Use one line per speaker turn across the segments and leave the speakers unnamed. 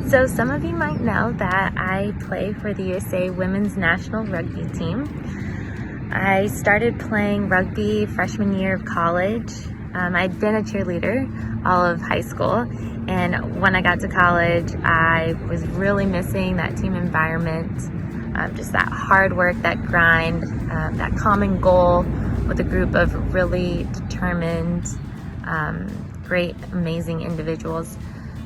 So some of you might know that I play for the USA Women's National Rugby Team. I started playing rugby freshman year of college. I'd been a cheerleader all of high school, and when I got to college, I was really missing that team environment, just that hard work, that grind, that common goal with a group of really determined, great, amazing individuals.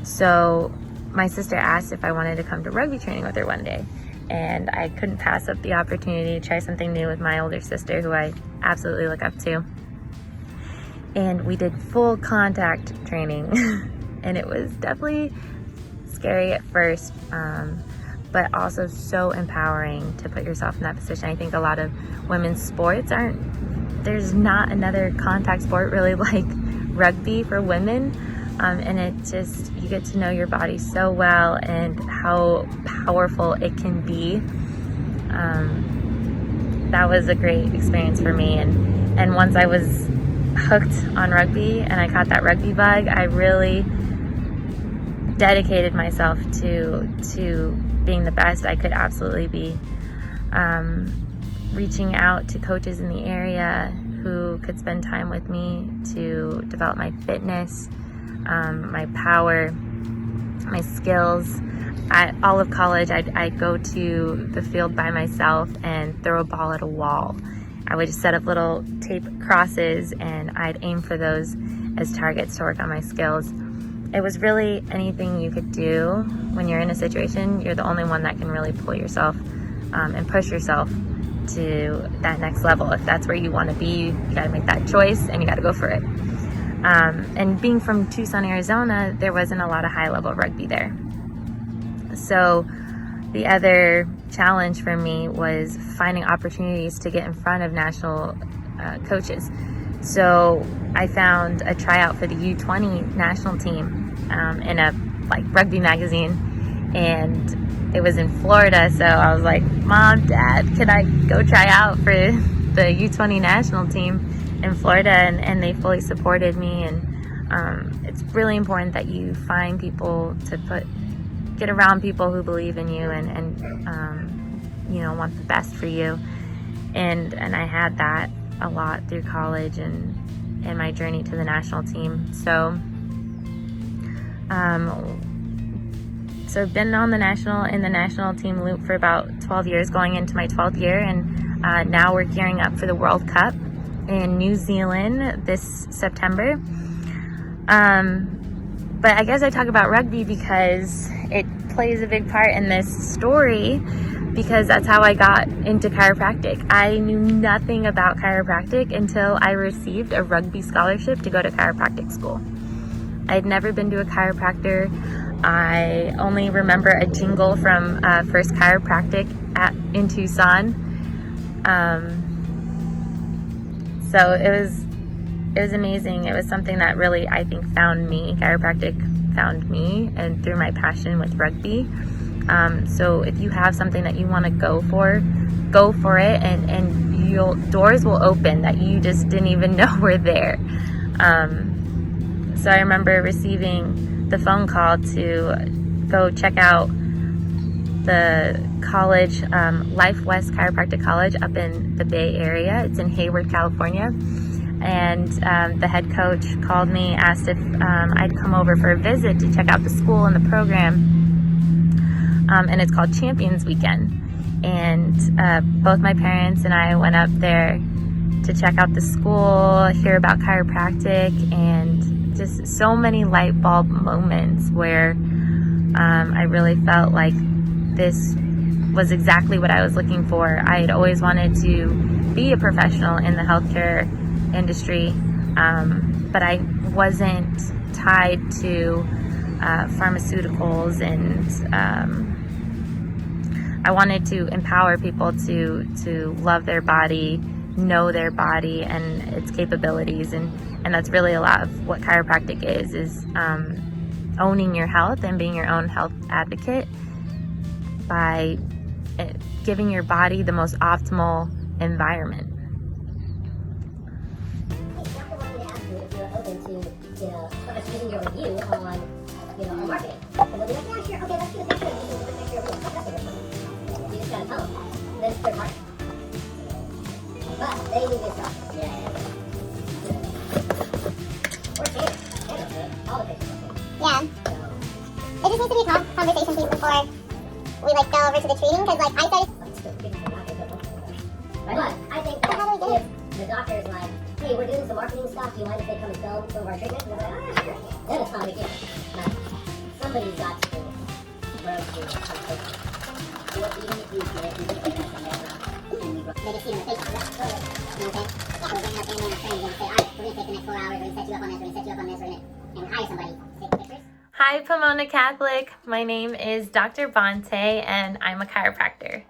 So my sister asked if I wanted to come to rugby training with her one day, and I couldn't pass up the opportunity to try something new with my older sister, who I absolutely look up to. And we did full contact training and it was definitely scary at first, but also so empowering to put yourself in that position. I think a lot of women's sports there's not another contact sport really like rugby for women. And it just, you get to know your body so well and how powerful it can be. That was a great experience for me. And once I was hooked on rugby and I caught that rugby bug, I really dedicated myself to being the best I could absolutely be. Reaching out to coaches in the area who could spend time with me to develop my fitness, my power, my skills. All of college, I'd go to the field by myself and throw a ball at a wall. I would just set up little tape crosses and I'd aim for those as targets to work on my skills. It was really anything you could do when you're in a situation. You're the only one that can really pull yourself and push yourself to that next level. If that's where you want to be, you got to make that choice and you got to go for it. And being from Tucson, Arizona, there wasn't a lot of high-level rugby there. So the other challenge for me was finding opportunities to get in front of national coaches. So I found a tryout for the U20 national team in a rugby magazine, and it was in Florida. So I was like, Mom, Dad, can I go try out for the U20 national team in Florida? And they fully supported me. And it's really important that you find people to get around people who believe in you and want the best for you. And I had that a lot through college and my journey to the national team. So I've been in the national team loop for about 12 years, going into my 12th year, and now we're gearing up for the World Cup in New Zealand this September. But I guess I talk about rugby because it plays a big part in this story, because that's how I got into chiropractic. I knew nothing about chiropractic until I received a rugby scholarship to go to chiropractic school. I had never been to a chiropractor. I only remember a jingle from First Chiropractic in Tucson. So it was amazing. It was something that really, I think, found me. Chiropractic found me, and through my passion with rugby. So if you have something that you want to go for it, and doors will open that you just didn't even know were there. So I remember receiving the phone call to go check out the college, Life West Chiropractic College up in the Bay Area. It's in Hayward, California. And the head coach called me, asked if I'd come over for a visit to check out the school and the program. And it's called Champions Weekend. And both my parents and I went up there to check out the school, hear about chiropractic, and just so many light bulb moments where I really felt like this was exactly what I was looking for. I had always wanted to be a professional in the healthcare industry, but I wasn't tied to pharmaceuticals, and I wanted to empower people to love their body, know their body and its capabilities, and that's really a lot of what chiropractic is owning your health and being your own health advocate by giving your body the most optimal environment.
Us using your review on, our marketing. And they'll be like, yeah, sure, okay, let's do conversation piece before we like go over to the treating, because like I started.
But I think that if the doctor's like, hey, we're doing some marketing stuff, do you mind if they come and film some of our treatment? And they're like, ah, sure. Then it's not a big deal. But somebody's got to grow through it. Even if you get it, you just take that from there.
They just see them in the face. You know what I'm saying? Yeah, we're bringing our family and our friends and say, all right, we're going to take the next 4 hours, we're going to set you up on this, we're going to set you up on this, we're going to hire somebody to take pictures.
Hi, Pomona Catholic. My name is Dr. Bontè, and I'm a chiropractor.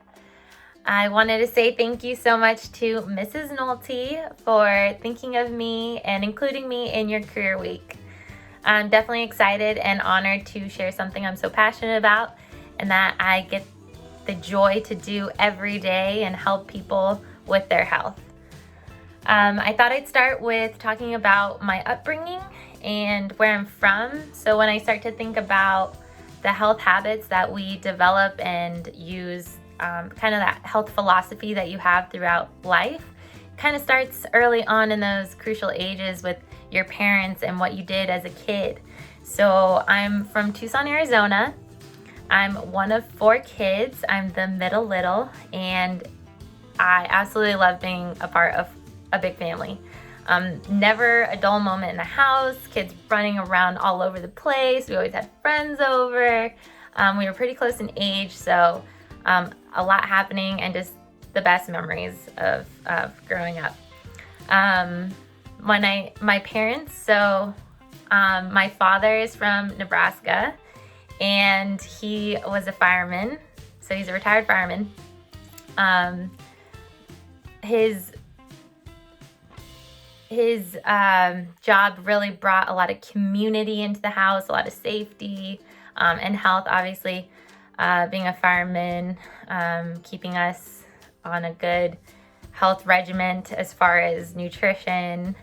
I wanted to say thank you so much to Mrs. Nolte for thinking of me and including me in your career week. I'm definitely excited and honored to share something I'm so passionate about and that I get the joy to do every day and help people with their health. I thought I'd start with talking about my upbringing and where I'm from. So when I start to think about the health habits that we develop and use, kind of that health philosophy that you have throughout life, kind of starts early on in those crucial ages with your parents and what you did as a kid. So I'm from Tucson, Arizona. I'm one of 4 kids. I'm the middle little, and I absolutely love being a part of a big family. Never a dull moment in the house, kids running around all over the place. We always had friends over. We were pretty close in age, so a lot happening and just the best memories of growing up. My parents, so my father is from Nebraska, and he was a fireman, so he's a retired fireman. His job really brought a lot of community into the house, a lot of safety and health, obviously. Being a fireman, keeping us on a good health regimen as far as nutrition,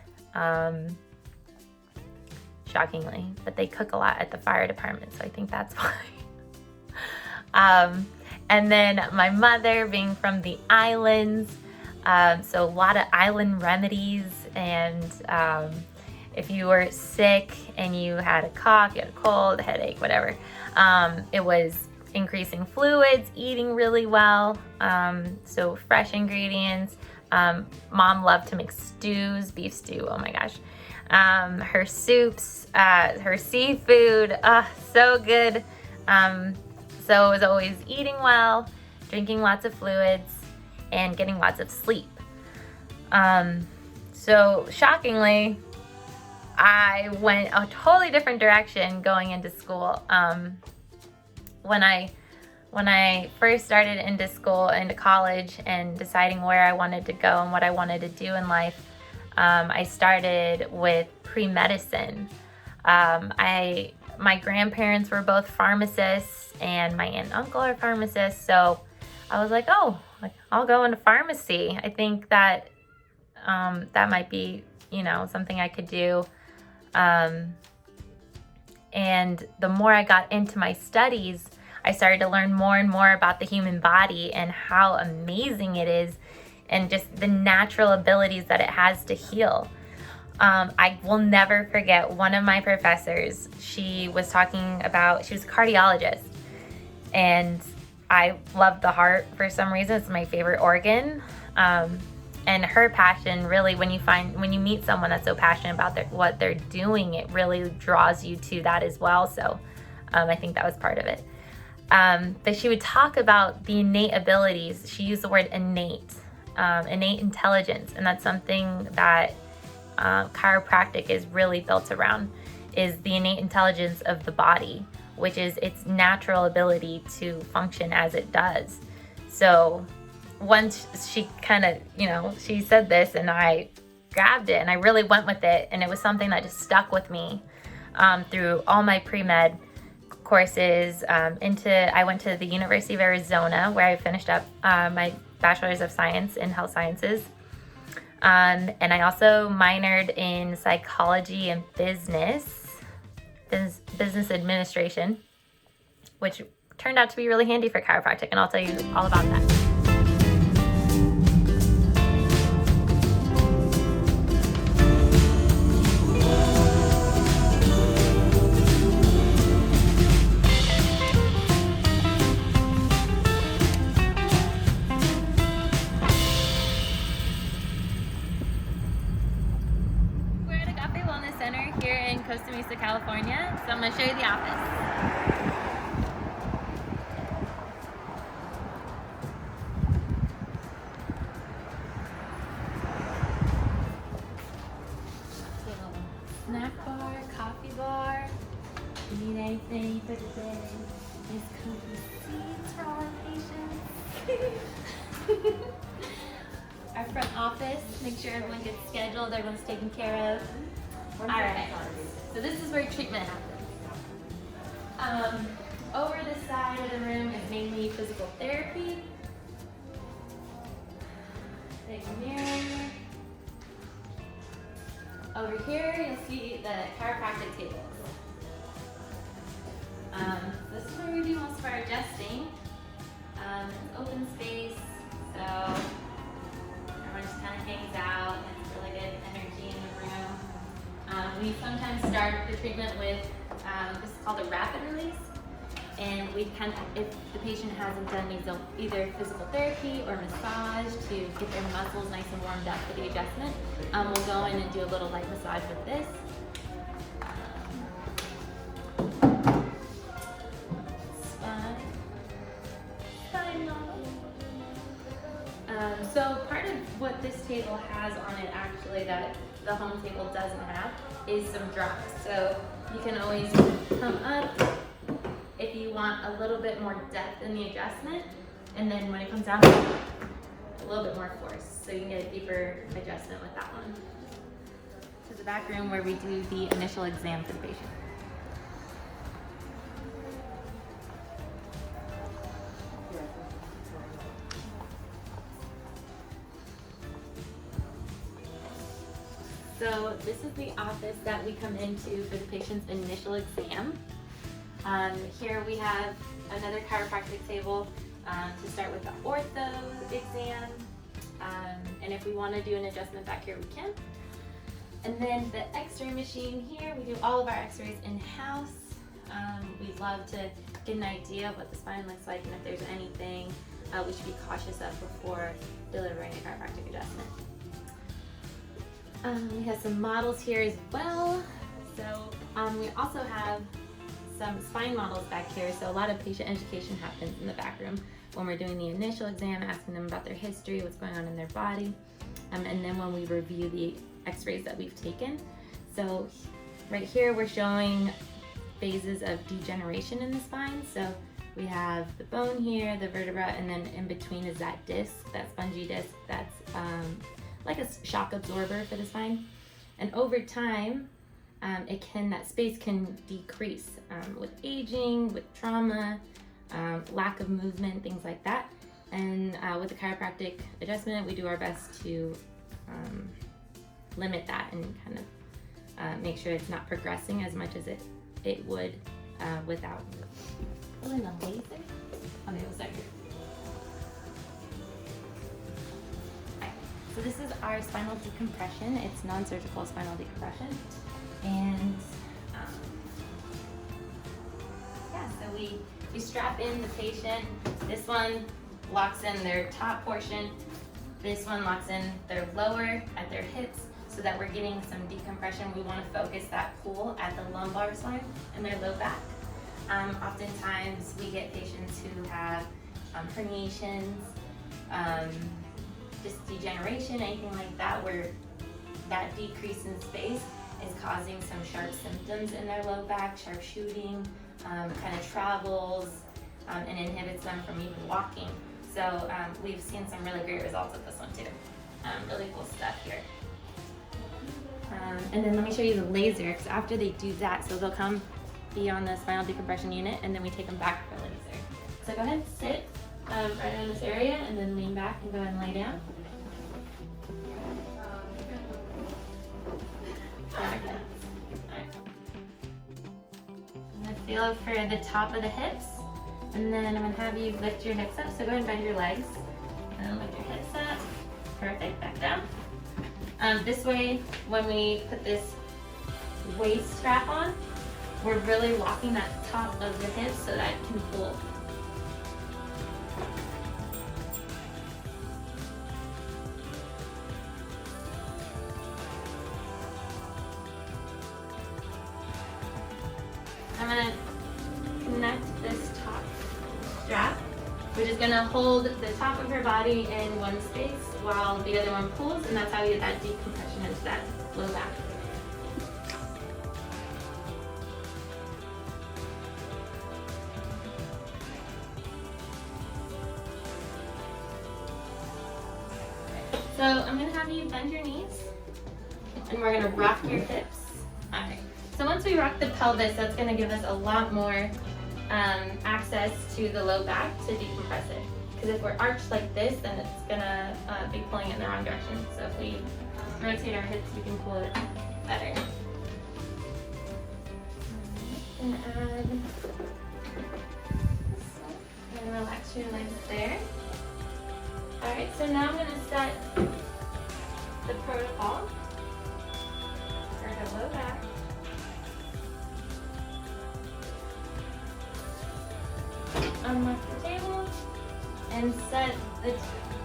shockingly, but they cook a lot at the fire department, so I think that's why. And then my mother being from the islands, so a lot of island remedies, and if you were sick and you had a cough, you had a cold, a headache, whatever, it was increasing fluids, eating really well, so fresh ingredients. Mom loved to make stews, beef stew, oh my gosh. Her soups, her seafood, so good. So it was always eating well, drinking lots of fluids, and getting lots of sleep. So shockingly, I went a totally different direction going into school. When I first started into school, into college, and deciding where I wanted to go and what I wanted to do in life, I started with pre-medicine. My grandparents were both pharmacists, and my aunt and uncle are pharmacists, so I was like, I'll go into pharmacy. I think that that might be, something I could do. And the more I got into my studies, I started to learn more and more about the human body and how amazing it is, and just the natural abilities that it has to heal. I will never forget one of my professors. She was a cardiologist, and I love the heart for some reason. It's my favorite organ. And her passion really, when you meet someone that's so passionate about what they're doing, it really draws you to that as well. So I think that was part of it. But she would talk about the innate abilities. She used the word innate intelligence. And that's something that chiropractic is really built around, is the innate intelligence of the body, which is its natural ability to function as it does. So once she kind of, she said this, and I grabbed it and I really went with it. And it was something that just stuck with me through all my pre-med courses. I went to the University of Arizona, where I finished up my Bachelor's of Science in Health Sciences. And I also minored in psychology and business administration, which turned out to be really handy for chiropractic, and I'll tell you all about that. bed, nice comfy seats for all our patients. Our front office, make sure everyone gets scheduled, everyone's taken care of. All right, so this is where treatment happens. Over this side of the room is mainly physical therapy. Big mirror. Over here, you'll see the chiropractic tables. This is where we do most of our adjusting. It's open space, so everyone just kind of hangs out. It's really good energy in the room. We sometimes start the treatment with this is called a rapid release, and we kind of, if the patient hasn't done either physical therapy or massage to get their muscles nice and warmed up for the adjustment, we'll go in and do a little light massage with this. So part of what this table has on it actually that the home table doesn't have is some drops. So you can always come up if you want a little bit more depth in the adjustment, and then when it comes down, a little bit more force. So you can get a deeper adjustment with that one. To the back room where we do the initial exam for the patient. So this is the office that we come into for the patient's initial exam. Here we have another chiropractic table to start with the ortho exam. And if we want to do an adjustment back here, we can. And then the x-ray machine here, we do all of our x-rays in-house. We love to get an idea of what the spine looks like and if there's anything we should be cautious of before delivering a chiropractic adjustment. We have some models here as well. So we also have some spine models back here. So a lot of patient education happens in the back room when we're doing the initial exam, asking them about their history, what's going on in their body, and then when we review the x-rays that we've taken. So right here we're showing phases of degeneration in the spine. So we have the bone here, the vertebra, and then in between is that disc, that spongy disc that's like a shock absorber for the spine. And over time, that space can decrease with aging, with trauma, lack of movement, things like that. And with the chiropractic adjustment, we do our best to limit that and kind of make sure it's not progressing as much as it would without. Oh, and the laser? Okay, we'll start here. So this is our spinal decompression. It's non-surgical spinal decompression. And so we strap in the patient. This one locks in their top portion. This one locks in their lower at their hips so that we're getting some decompression. We want to focus that pull at the lumbar spine and their low back. Oftentimes we get patients who have herniations, just degeneration, anything like that, where that decrease in space is causing some sharp symptoms in their low back, sharp shooting, kind of travels, and inhibits them from even walking. So we've seen some really great results with this one too. Really cool stuff here. And then let me show you the laser, because after they do that, so they'll come be on the spinal decompression unit, and then we take them back for laser. So go ahead, sit right in this area, and then lean back and go ahead and lay down. Okay. Right. I'm gonna feel for the top of the hips, and then I'm gonna have you lift your hips up. So go ahead and bend your legs, and lift your hips up. Perfect. Back down. This way, when we put this waist strap on, we're really locking that top of the hips so that it can pull. I'm gonna connect this top strap, which is gonna hold the top of her body in one space while the other one pulls, and that's how we get that decompression into that low back. So I'm gonna have you bend your knees and we're gonna rock your hips. All right. So once we rock the pelvis, that's gonna give us a lot more access to the low back to decompress it. Because if we're arched like this, then it's gonna be pulling it in the wrong direction. So if we rotate our hips, we can pull it better. And add, and relax your legs there. All right, so now I'm gonna set the protocol for the low back. Unlock the table and set the,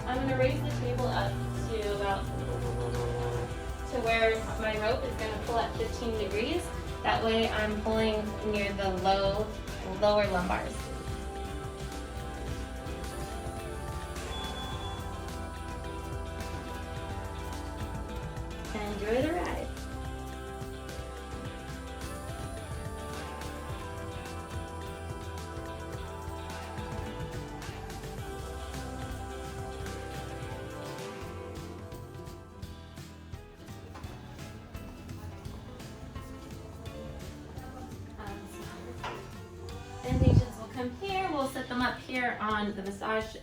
I'm gonna raise the table up to about, to where my rope is gonna pull at 15 degrees. That way I'm pulling near the lower lumbars. Enjoy the ride. Then patients will come here. We'll set them up here on the massage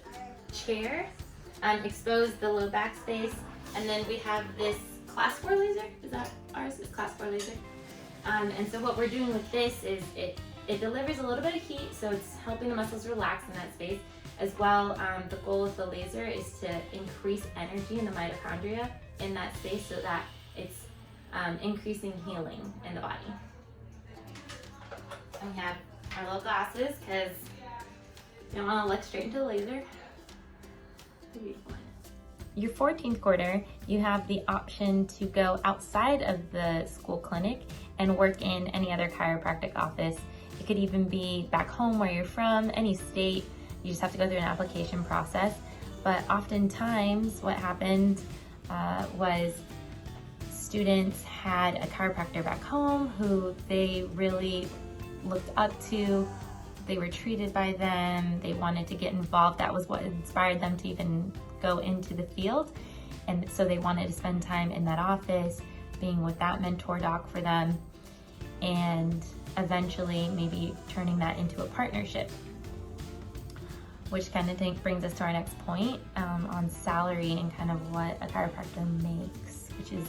chair, expose the low back space, and then we have this class 4 laser. Is that ours? Is class 4 laser. And so what we're doing with this is it delivers a little bit of heat, so it's helping the muscles relax in that space. As well, the goal of the laser is to increase energy in the mitochondria in that space so that it's increasing healing in the body. And we have our little glasses because you don't want to look straight into the laser. It'll be fun. Your 14th quarter, you have the option to go outside of the school clinic and work in any other chiropractic office. It could even be back home where you're from, any state. You just have to go through an application process. But oftentimes what happened was students had a chiropractor back home who they really looked up to. They were treated by them. They wanted to get involved. That was what inspired them to even go into the field. And so they wanted to spend time in that office, being with that mentor doc for them, and eventually maybe turning that into a partnership. Which kind of brings us to our next point on salary and kind of what a chiropractor makes, which is,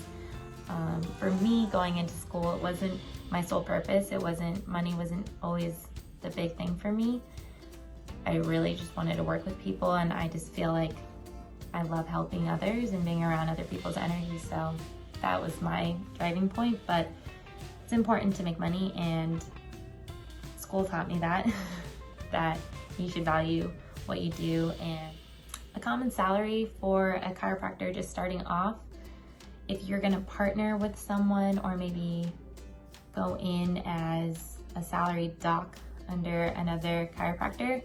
for me going into school, it wasn't my sole purpose. Money wasn't always the big thing for me. I really just wanted to work with people, and I just feel like I love helping others and being around other people's energy. So that was my driving point, but it's important to make money, and school taught me that, that you should value what you do. And a common salary for a chiropractor just starting off, if you're gonna partner with someone or maybe go in as a salaried doc under another chiropractor,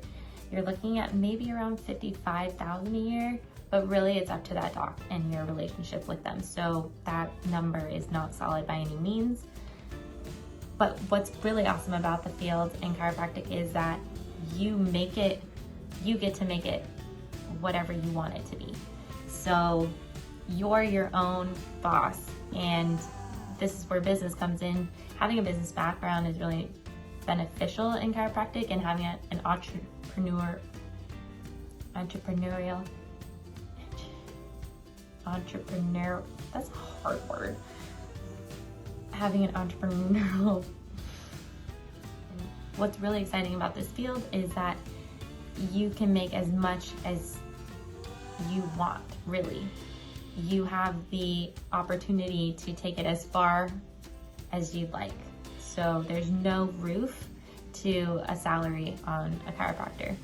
you're looking at maybe around $55,000 a year, but really it's up to that doc and your relationship with them. So that number is not solid by any means. But what's really awesome about the field in chiropractic is that you get to make it whatever you want it to be. So you're your own boss, and this is where business comes in. Having a business background is really beneficial in chiropractic, and having an entrepreneurial, that's a hard word. Having an entrepreneurial, what's really exciting about this field is that you can make as much as you want, really. You have the opportunity to take it as far as you'd like. So there's no roof to a salary on a chiropractor.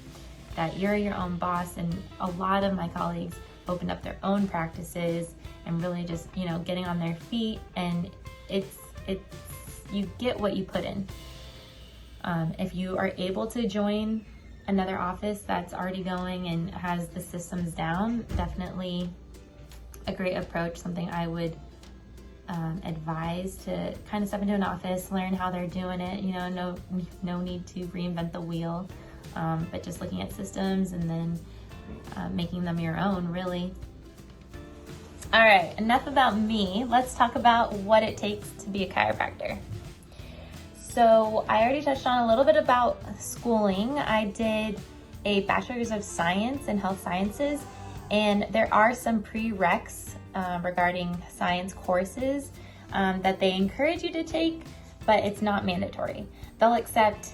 That you're your own boss, and a lot of my colleagues opened up their own practices and really just, getting on their feet, and it's you get what you put in. If you are able to join another office that's already going and has the systems down, definitely a great approach, something I would advise to kind of step into an office, learn how they're doing it. No need to reinvent the wheel, but just looking at systems and then making them your own, really. All right, enough about me. Let's talk about what it takes to be a chiropractor. So I already touched on a little bit about schooling. I did a Bachelor's of Science in Health Sciences, and there are some prereqs regarding science courses that they encourage you to take, but it's not mandatory. They'll accept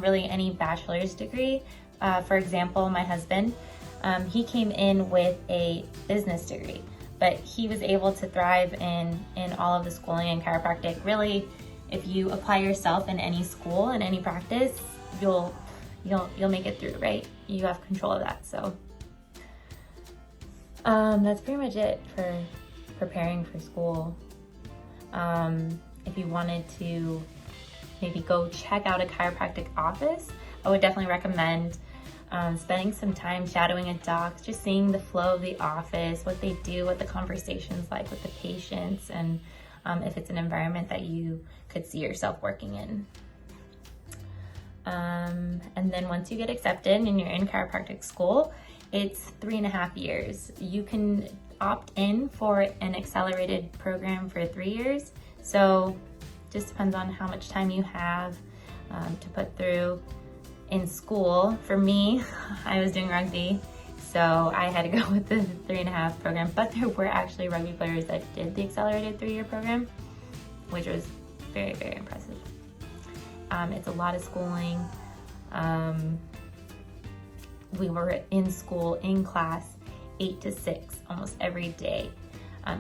really any bachelor's degree. For example, my husband, he came in with a business degree, but he was able to thrive in all of the schooling in chiropractic. Really, if you apply yourself in any school, in any practice, you'll make it through, right? You have control of that. So that's pretty much it for preparing for school. If you wanted to maybe go check out a chiropractic office, I would definitely recommend spending some time shadowing a doc, just seeing the flow of the office, what they do, what the conversation's like with the patients, and if it's an environment that you could see yourself working in. And then once you get accepted and you're in chiropractic school, it's 3.5 years. You can opt in for an accelerated program for 3 years. So just depends on how much time you have to put through in school. For me, I was doing rugby, so I had to go with the 3.5 program, but there were actually rugby players that did the accelerated 3-year program, which was very, very impressive. It's a lot of schooling. We were in school, in class, 8 to 6, almost every day.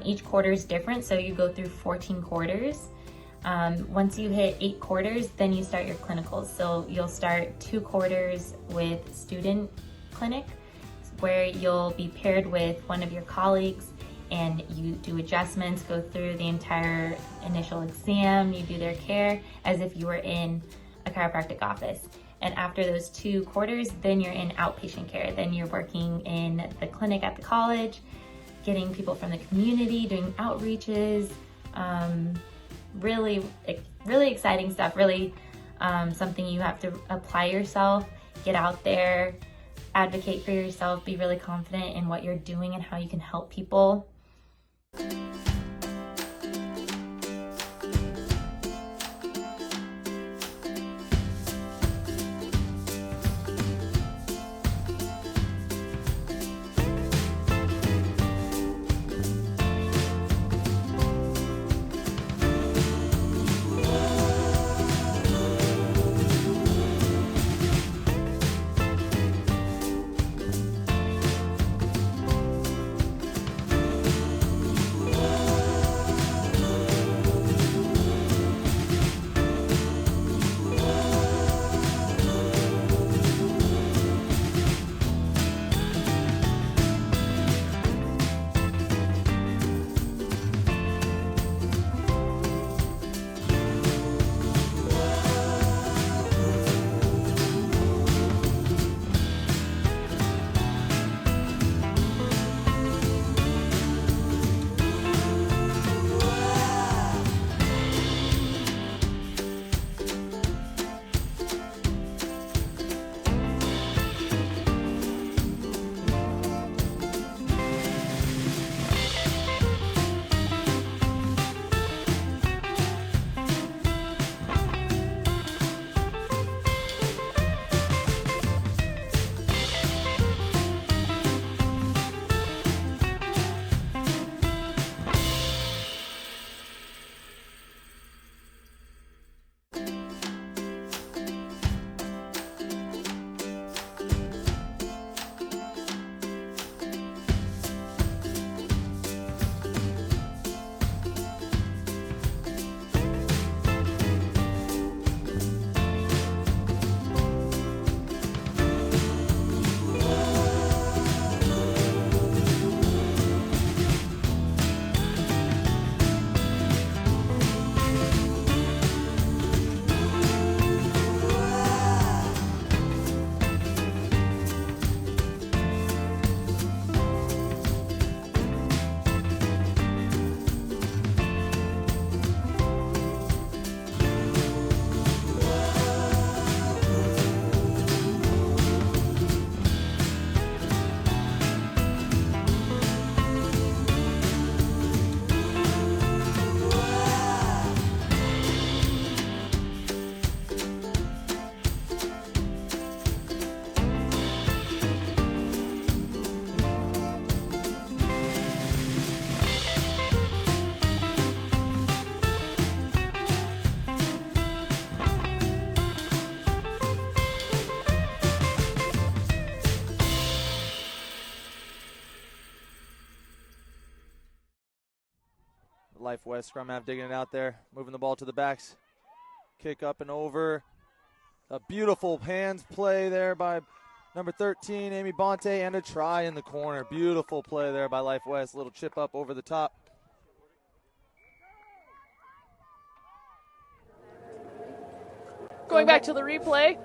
Each quarter is different, so you go through 14 quarters. Once you hit 8 quarters, then you start your clinicals. So you'll start 2 quarters with student clinic, where you'll be paired with one of your colleagues and you do adjustments, go through the entire initial exam, you do their care as if you were in a chiropractic office. And after those 2 quarters, then you're in outpatient care. Then you're working in the clinic at the college, getting people from the community, doing outreaches, really exciting stuff, really something you have to apply yourself, get out there, advocate for yourself, be really confident in what you're doing and how you can help people.
Life West scrum half digging it out there, moving the ball to the backs. Kick up and over. A beautiful hands play there by number 13, Amy Bontè, and a try in the corner. Beautiful play there by Life West. Little chip up over the top.
Going back to the replay.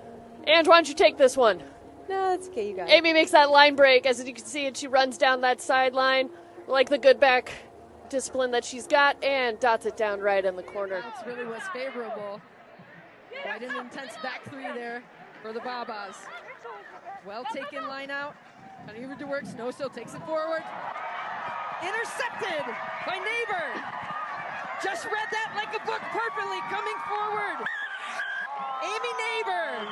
And why don't you take this one?
No, that's okay, you got it.
Amy makes that line break, as you can see, and she runs down that sideline, like the good back discipline that she's got, and dots it down right in the corner.
That really was favorable. Quite an intense back three there for the Babas. Well taken line out. Honeyver to work. Snowsill takes it forward. Intercepted by Neighbor. Just read that like a book perfectly, coming forward. Amy Neighbor.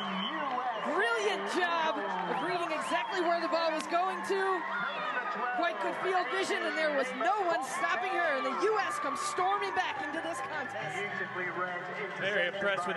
Brilliant job of reading exactly where the ball was going to. Quite good field vision, and there was no one stopping her. And the U.S. comes storming back into this contest.
Very impressed with this.